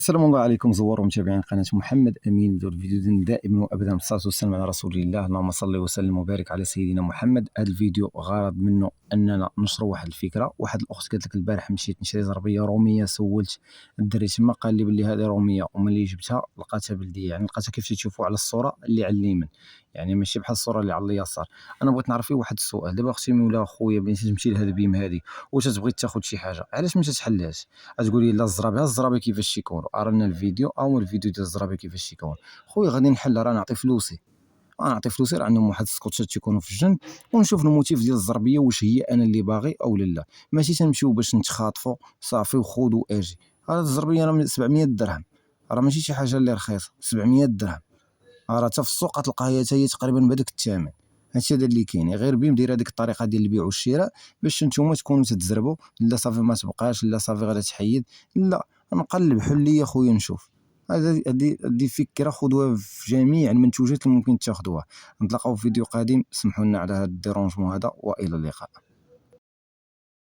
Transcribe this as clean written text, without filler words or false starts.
السلام الله عليكم زوار ومتابعين قناة محمد أمين. فيديو دائما وأبدا بالصلاة والسلام على رسول الله. اللهم صل وسلم وبارك على سيدنا محمد. هذا الفيديو غرض منه أننا نشر واحد الفكرة. واحد الأخت قالت لك البارح مشيت نشري زربية رومية، سولت الدري تما قال لي بلي هذه رومية، وملي جبتها لقاتها بلدية، يعني لقاتها كيف تشوفوا على الصورة اللي على اليمين، يعني ماشي بحال الصورة اللي على اليسار. أنا بغيت نعرف فيه واحد السؤال دابا، أختي ولا خويا بغيتي تمشي لهاد بيم هادي وتتبغي تاخذ شي حاجة، علاش ما تتحلهاش؟ غتقول لي لا الزرابي كيفاش يكونوا، رانا الفيديو او الفيديو ديال الزرابي كيفاش يكون. خويا غادي نحل، راه نعطي فلوسي، راه عندهم واحد السكوتشات تيكونوا في الجنب، ونشوف الموتيف ديال الزربيه واش هي انا اللي باغي او لا. ماشي تنمشيو باش نتخاطفوا صافي وخذ واجي. هذا الزربيه راه 700 درهم، راه ماشي شي حاجه اللي رخيصه. 700 درهم راه حتى في السوق تلقاها حتى هي تقريبا بهذاك الثمن. هادشي هذا اللي كاين، غير بيم دايره ديك الطريقه ديال البيع والشراء باش نتوما تكونوا تتزربوا. لا صافي ما تبقاش، لا صافي غادا تحيد، لا نقلب حليه خويا نشوف. هذه فكره خذوها في جميع المنتوجات اللي ممكن تاخذوها. نتلاقاو في فيديو قادم، سمحوا لنا على هذا الديرونجمون هذا، والى اللقاء.